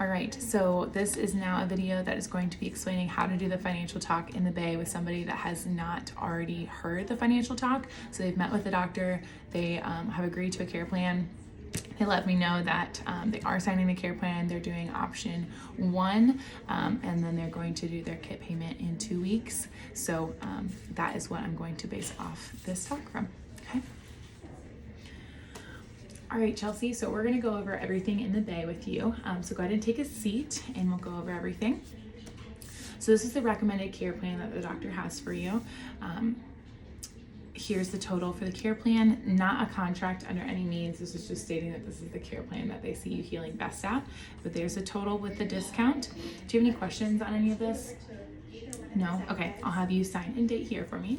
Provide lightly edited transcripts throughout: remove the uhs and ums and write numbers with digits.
All right, so this is now a video that is going to be explaining how to do the financial talk in the Bay with somebody that has not already heard the financial talk. So they've met with the doctor, they have agreed to a care plan. They let me know that they are signing the care plan, they're doing option 1, and then they're going to do their kit payment in 2 weeks. So that is what I'm going to base off this talk from, okay? All right, Chelsea, so we're gonna go over everything in the Bay with you. So go ahead and take a seat and we'll go over everything. So this is the recommended care plan that the doctor has for you. Here's the total for the care plan, not a contract under any means. This is just stating that this is the care plan that they see you healing best at, but there's a total with the discount. Do you have any questions on any of this? No? Okay, I'll have you sign and date here for me.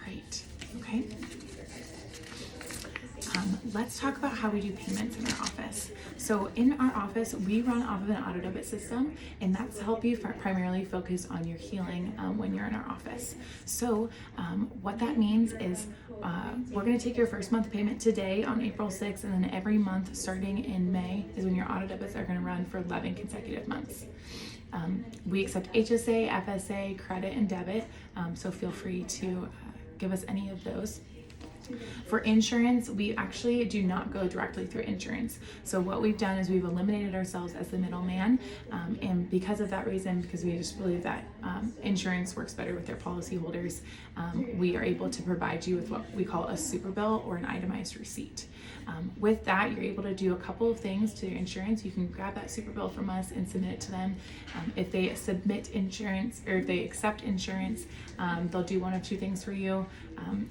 Great, okay. Let's talk about how we do payments in our office. So in our office, we run off of an auto debit system, and that's to help you primarily focus on your healing when you're in our office. So what that means is we're gonna take your first month payment today on April 6th, and then every month starting in May is when your auto debits are gonna run for 11 consecutive months. We accept HSA, FSA, credit, and debit, so feel free to give us any of those. For insurance, we actually do not go directly through insurance. So what we've done is we've eliminated ourselves as the middleman, and because of that reason, because we just believe that insurance works better with their policyholders, we are able to provide you with what we call a super bill or an itemized receipt. With that, you're able to do a couple of things to your insurance. You can grab that super bill from us and submit it to them. If they submit insurance, or if they accept insurance, they'll do one of two things for you.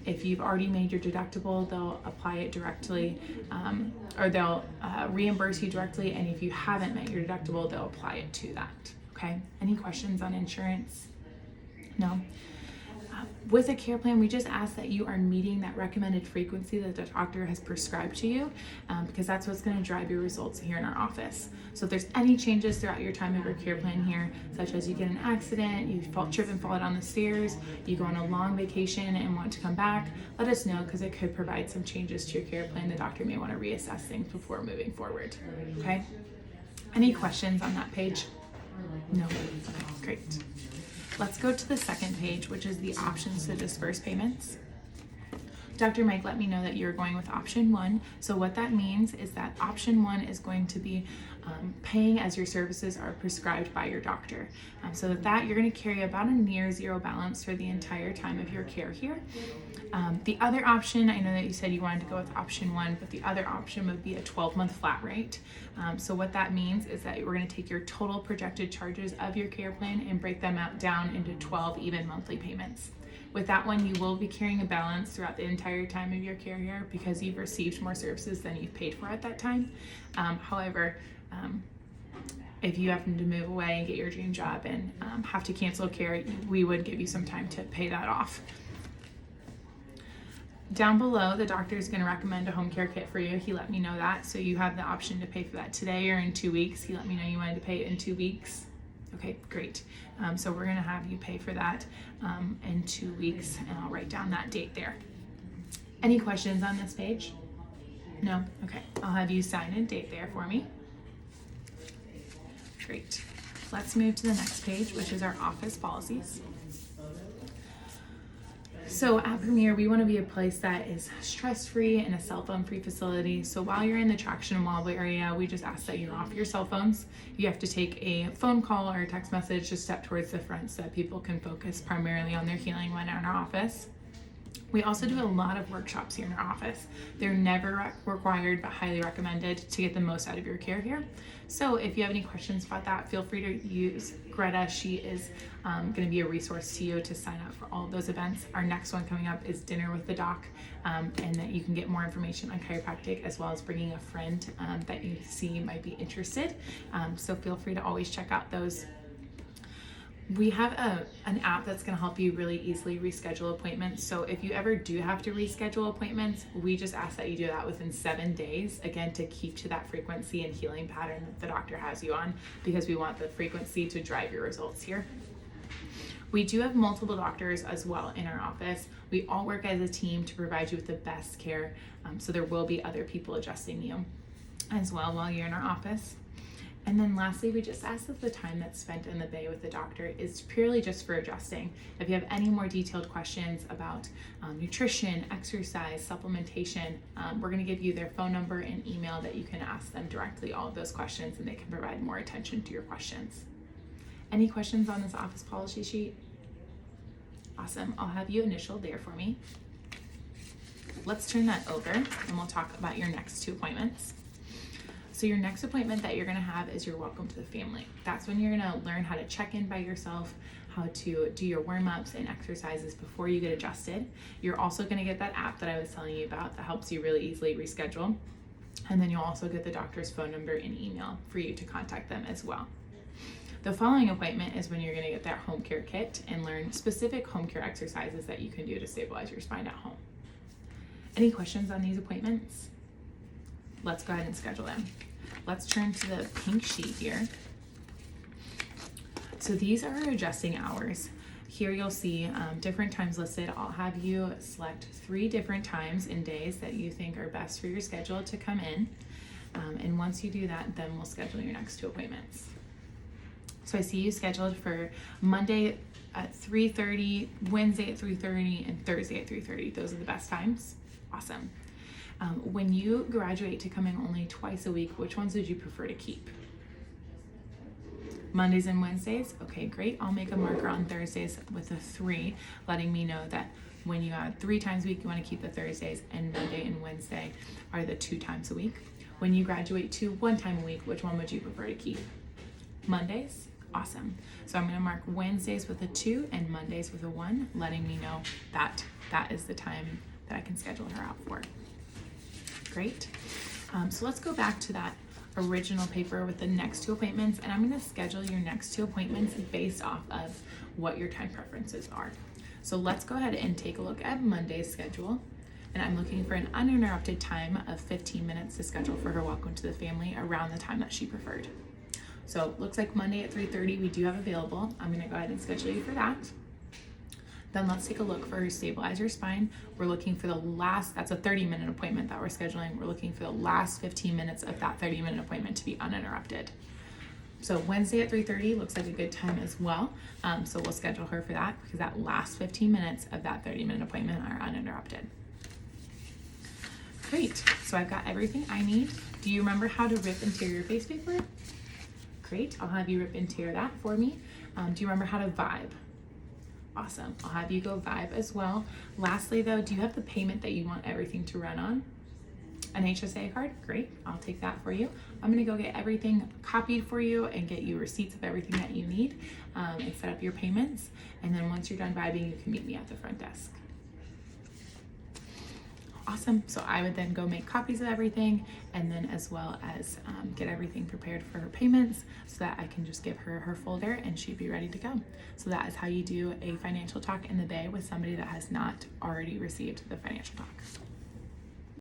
If you've already made your deductible, they'll apply it directly, or they'll reimburse you directly. And if you haven't met your deductible, they'll apply it to that. Okay? Any questions on insurance? No? With a care plan, we just ask that you are meeting that recommended frequency that the doctor has prescribed to you, because that's what's going to drive your results here in our office. So if there's any changes throughout your time of your care plan here, such as you get an accident, you trip and fall down the stairs, you go on a long vacation and want to come back, let us know, because it could provide some changes to your care plan. The doctor may want to reassess things before moving forward. Okay? Any questions on that page? No? Okay, great. Let's go to the second page, which is the options to disperse payments. Dr. Mike let me know that you're going with option 1. So what that means is that option 1 is going to be paying as your services are prescribed by your doctor. So with that, you're going to carry about a near zero balance for the entire time of your care here. The other option, I know that you said you wanted to go with option 1, but the other option would be a 12-month flat rate. So what that means is that we're going to take your total projected charges of your care plan and break them out down into 12 even monthly payments. With that one, you will be carrying a balance throughout the entire time of your care here because you've received more services than you've paid for at that time. However, if you happen to move away and get your dream job and have to cancel care, we would give you some time to pay that off. Down below, the doctor is going to recommend a home care kit for you. He let me know that. So you have the option to pay for that today or in 2 weeks. He let me know you wanted to pay it in 2 weeks. Okay, great. So we're going to have you pay for that in 2 weeks, and I'll write down that date there. Any questions on this page? No? Okay, I'll have you sign and date there for me. Great. Let's move to the next page, which is our office policies. So at Premier, we want to be a place that is stress-free and a cell phone-free facility. So while you're in the traction and wobble area, we just ask that you're off your cell phones. You have to take a phone call or a text message to step towards the front so that people can focus primarily on their healing when in our office. We also do a lot of workshops here in our office. They're never required, but highly recommended to get the most out of your care here. So if you have any questions about that, feel free to use Greta. She is going to be a resource to you to sign up for all of those events. Our next one coming up is Dinner with the Doc, and that you can get more information on chiropractic as well as bringing a friend that you see might be interested. So feel free to always check out those. We have an app that's going to help you really easily reschedule appointments. So if you ever do have to reschedule appointments, we just ask that you do that within 7 days, again, to keep to that frequency and healing pattern that the doctor has you on, because we want the frequency to drive your results here. We do have multiple doctors as well in our office. We all work as a team to provide you with the best care. So there will be other people adjusting you as well while you're in our office. And then lastly, we just ask that the time that's spent in the bay with the doctor is purely just for adjusting. If you have any more detailed questions about nutrition, exercise, supplementation, we're going to give you their phone number and email that you can ask them directly all of those questions, and they can provide more attention to your questions. Any questions on this office policy sheet? Awesome. I'll have you initial there for me. Let's turn that over and we'll talk about your next 2 appointments. So your next appointment that you're going to have is your welcome to the family. That's when you're going to learn how to check in by yourself, how to do your warm-ups and exercises before you get adjusted. You're also going to get that app that I was telling you about that helps you really easily reschedule. And then you'll also get the doctor's phone number and email for you to contact them as well. The following appointment is when you're going to get that home care kit and learn specific home care exercises that you can do to stabilize your spine at home. Any questions on these appointments? Let's go ahead and schedule them. Let's turn to the pink sheet here. So these are our adjusting hours. Here you'll see different times listed. I'll have you select 3 different times and days that you think are best for your schedule to come in. And once you do that, then we'll schedule your next 2 appointments. So I see you scheduled for Monday at 3:30, Wednesday at 3:30, and Thursday at 3:30. Those are the best times. Awesome. When you graduate to come in only twice a week, which ones would you prefer to keep? Mondays and Wednesdays? Okay, great. I'll make a marker on Thursdays with a 3, letting me know that when you add 3 times a week, you want to keep the Thursdays, and Monday and Wednesday are the 2 times a week. When you graduate to 1 time a week, which one would you prefer to keep? Mondays? Awesome. So I'm going to mark Wednesdays with a 2 and Mondays with a 1, letting me know that that is the time that I can schedule her out for. Great. So let's go back to that original paper with the next 2 appointments, and I'm going to schedule your next 2 appointments based off of what your time preferences are. So let's go ahead and take a look at Monday's schedule, and I'm looking for an uninterrupted time of 15 minutes to schedule for her welcome to the family around the time that she preferred. So looks like Monday at 3:30 we do have available. I'm going to go ahead and schedule you for that. Then let's take a look for her stabilizer spine. We're looking for the last, that's a 30-minute appointment that we're scheduling. We're looking for the last 15 minutes of that 30-minute appointment to be uninterrupted. So Wednesday at 3:30 looks like a good time as well. So we'll schedule her for that because that last 15 minutes of that 30-minute appointment are uninterrupted. Great, so I've got everything I need. Do you remember how to rip and tear your face paper? Great, I'll have you rip and tear that for me. Do you remember how to vibe? Awesome, I'll have you go vibe as well. Lastly though, do you have the payment that you want everything to run on? An HSA card? Great, I'll take that for you. I'm gonna go get everything copied for you and get you receipts of everything that you need and set up your payments. And then once you're done vibing, you can meet me at the front desk. Awesome, so I would then go make copies of everything and then as well as get everything prepared for her payments so that I can just give her her folder and she'd be ready to go. So that is how you do a financial talk in the Bay with somebody that has not already received the financial talk.